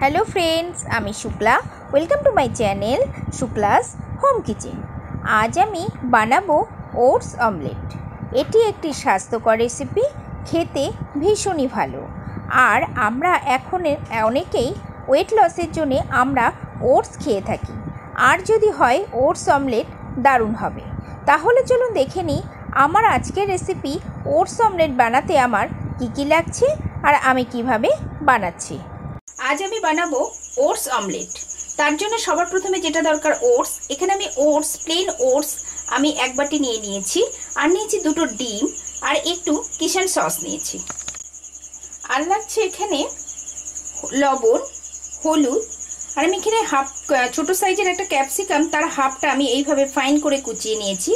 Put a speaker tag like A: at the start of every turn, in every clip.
A: Hello friends आमी Shukla welcome to my channel Shukla's home kitchen. आज आमी बानाबो ओट्स अमलेट। एटी एकटी स्वास्थ्यकर रेसिपि, खेते भीषणই भालो। আর আমরা এখন অনেকেই ওয়েট লসের জন্য আমরা ওটস খেয়ে থাকি। আর যদি হয় ওটস অমলেট দারুণ হবে। তাহলে চলুন দেখে নিই আমার আজকের রেসিপি ওটস অমলেট বানাতে আমার কি লাগছে আর আমি কিভাবে বানাচ্ছি। आज আমি বানাবো ওটস অমলেট। তার জন্য সবার প্রথমে যেটা দরকার ওটস। এখানে আমি ওটস প্লেন ওটস আমি এক বাটি নিয়ে নিয়েছি, আর নিয়েছি দুটো ডিম আর একটু কিষান সস নিয়েছি। আর লাগছে এখানে লবণ, হলুদ, আর আমি এখানে হাফ ছোটো সাইজের একটা ক্যাপসিকাম তার হাফটা আমি এইভাবে ফাইন করে কুচিয়ে নিয়েছি।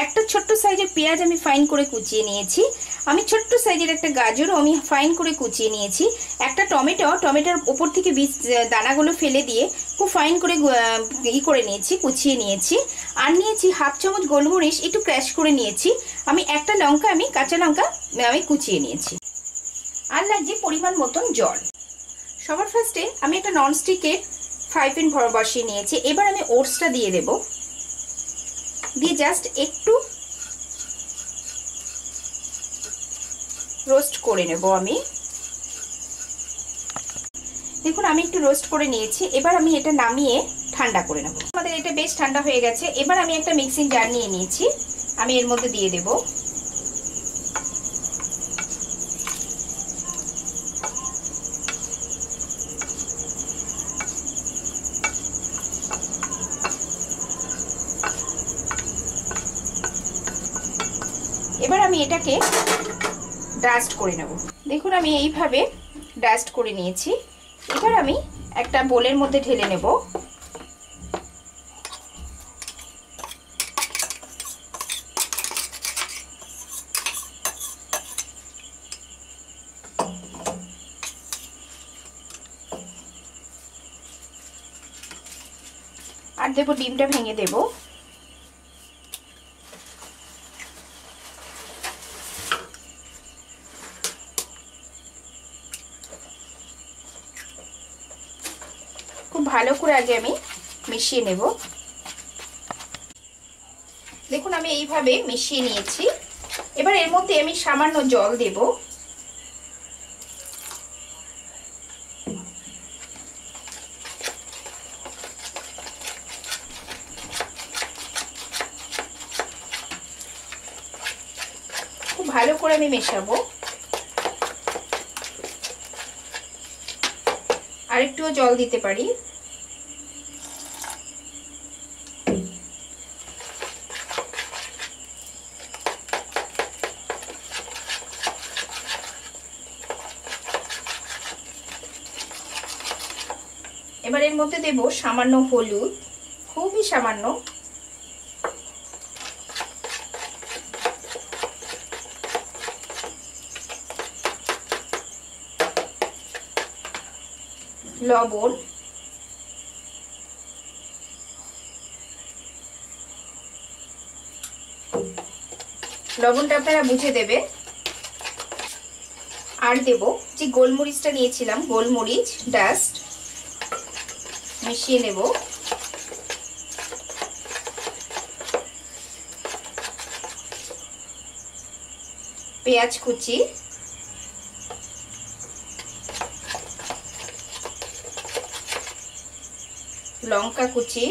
A: একটা ছোট্ট সাইজের পেঁয়াজ আমি ফাইন করে কুচিয়ে নিয়েছি। আমি ছোট্ট সাইজের একটা গাজরও আমি ফাইন করে কুচিয়ে নিয়েছি। একটা টমেটোর ওপর থেকে বীজ দানাগুলো ফেলে দিয়ে খুব ফাইন করে করে নিয়েছি, কুচিয়ে নিয়েছি। আর নিয়েছি হাফ চামচ গোলমরিচ একটু ক্র্যাশ করে নিয়েছি। আমি একটা লঙ্কা আমি কাঁচা লঙ্কা আমি কুচিয়ে নিয়েছি। আর লাগছে পরিমাণ মতন জল। সবার ফার্স্টে আমি একটা ননস্টিকের ফ্রাই প্যান বসিয়ে নিয়েছি। এবার আমি ওটসটা দিয়ে দেব, দিয়ে জাস্ট একটু রোস্ট করে নেব। আমি দেখুন আমি একটু রোস্ট করে নিয়েছি। এবার আমি এটা নামিয়ে ঠান্ডা করে নেব। আমাদের এটা বেশ ঠান্ডা হয়ে গেছে। এবার আমি একটা মিক্সিং জার নিয়ে নিয়েছি, আমি এর মধ্যে দিয়ে দেব। এবার আমি এটাকে ডাস্ট করে নেব। দেখুন আমি এইভাবে ডাস্ট করে নিয়েছি। এবার আমি একটা বোলের মধ্যে ঢেলে নেব। আর দেব ডিমটা ভেঙে দেব। খুব ভালো করে আগে আমি মিশিয়ে নেব। দেখুন আমি এইভাবে মিশিয়ে নিয়েছি। এবার এর মধ্যে আমি সামান্য জল দেব। খুব ভালো করে আমি মেশাবো। আর একটুও জল দিতে পারি। এবার এর মধ্যে দেব সামান্য হলুদ, খুবই সামান্য, লবণ, লবণটা আপনারা বুঝে দেবে। আর দেব যে গোলমরিচটা নিয়েছিলাম, গোলমরিচ ডাস্ট মিশিয়ে নেব। পেঁয়াজ কুচি, লঙ্কা কুচি,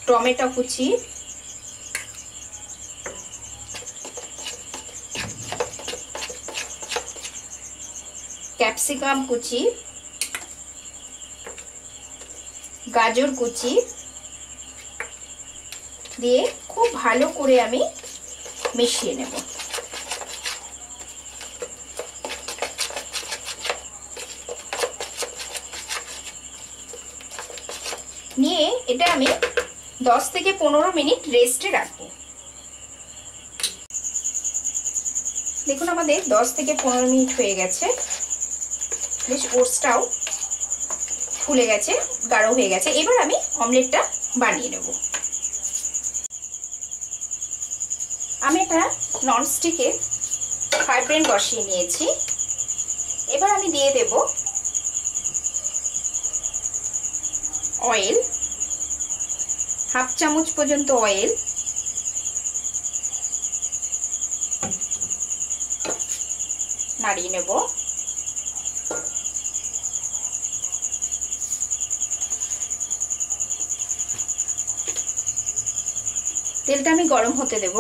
A: টমেটো কুচি, ক্যাপসিকাম কুচি, গাজর কুচি দিয়ে খুব ভালো করে আমি মিশিয়ে নেব। নিয়ে এটা আমি 10 থেকে 15 মিনিট রেস্টে রাখবো। দেখুন আমাদের 10 থেকে 15 মিনিট হয়ে গেছে। বেশ ওটসটাও ফুলে গেছে, গাঢ় হয়ে গেছে। এবার আমি অমলেটটা বানিয়ে নেব। আমি একটা ননস্টিকের ফ্রাই প্যান বসিয়ে নিয়েছি। এবার আমি দিয়ে দেব অয়েল, হাফ চামচ পর্যন্ত অয়েল, নাড়িয়ে নেব। তেলটা আমি গরম হতে দেব।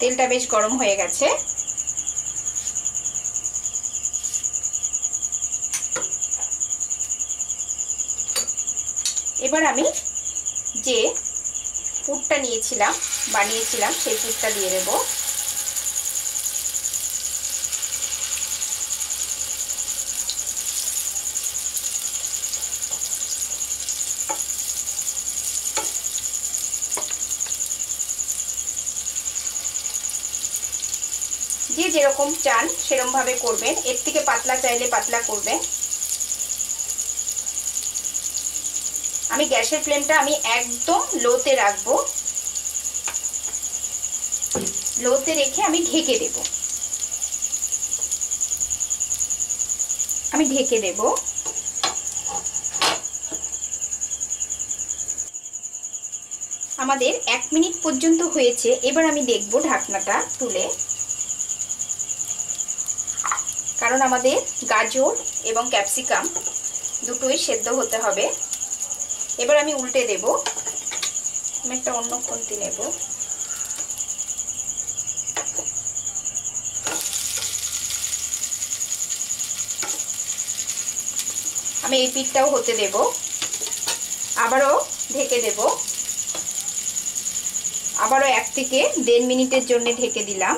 A: তেলটা বেশ গরম হয়ে গেছে। এবার আমি যে পুরটা বানিয়েছিলাম সেই পুরটা দিয়ে দেব। যে যেরকম চান সেরকম ভাবে করবেন, এর থেকে পাতলা চাইলে পাতলা করবেন। আমি গ্যাসের ফ্লেমটা একদম লোতে রাখবো। লোতে রেখে আমি ঢেকে দেব। আমাদের 1 মিনিট পর্যন্ত হয়েছে। এবার আমি দেখব ঢাকনাটা তুলে, কারণ আমাদের গাজর এবং ক্যাপসিকাম দুটোই সেদ্ধ হতে হবে। এবার আমি উল্টে দেব। আমি একটা অন্য খুন্তি নেব। আমি এই পিঠটাও হতে দেব। আবারও ঢেকে দেব। আবারও 1 থেকে 1.5 মিনিটের জন্য ঢেকে দিলাম।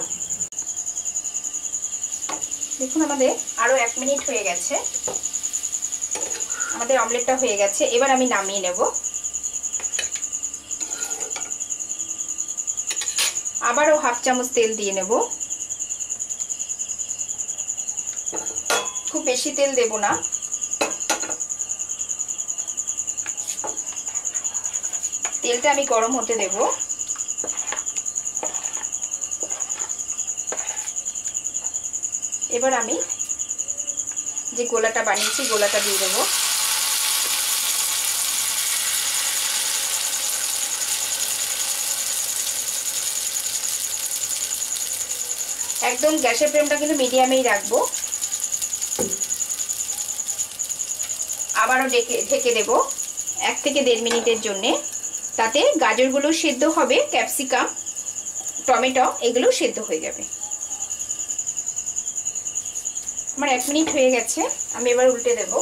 A: দেখুন আমাদের আরো 1 মিনিট হয়ে গেছে। আমাদের অমলেটটা হয়ে গেছে। এবার আমি নামিয়ে নেব। আবারও হাফ চামচ তেল দিয়ে নেব। খুব বেশি তেল দেব না। তেলটা আমি গরম হতে দেব। এবার আমি যে গোলাটা বানিয়েছি গোলাটা দিয়ে দেব। একদম গ্যাসের ফ্লেমটা কিন্তু মিডিয়ামেই রাখবো। আবারও ঢেকে দেব 1 থেকে 1.5 মিনিটের জন্য। তাতে গাজরগুলো সেদ্ধ হবে, ক্যাপসিকাম, টমেটো এগুলো সেদ্ধ হয়ে যাবে। আমার 1 মিনিট হয়ে গেছে। আমি এবার উল্টে দেব।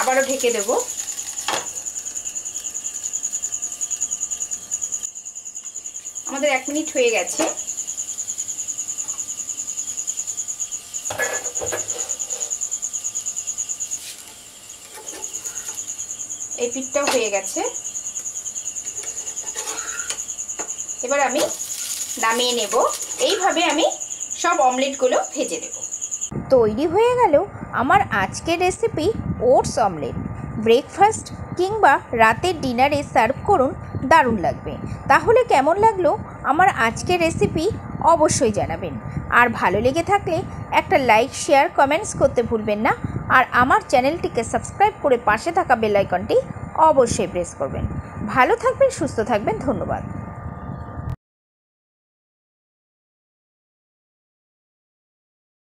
A: আবারও ঢেকে দেব। আমাদের 1 মিনিট হয়ে গেছে। এই পিঠটাও হয়ে গেছে। এবার আমি নামিয়ে নেব। এইভাবে আমি সব অমলেটগুলো ভেজে নেব। তৈরি হয়ে গেল আমার আজকের রেসিপি ওটস অমলেট। ব্রেকফাস্ট কিংবা রাতের ডিনারে সার্ভ করুন, দারুণ লাগবে। তাহলে কেমন লাগলো আমার আজকের রেসিপি অবশ্যই জানাবেন। আর ভালো লেগে থাকলে একটা লাইক, শেয়ার, কমেন্টস করতে ভুলবেন না। আর আমার চ্যানেলটিকে সাবস্ক্রাইব করে পাশে থাকা বেল আইকনটি অবশ্যই প্রেস করবেন। ভালো থাকবেন, সুস্থ থাকবেন। ধন্যবাদ।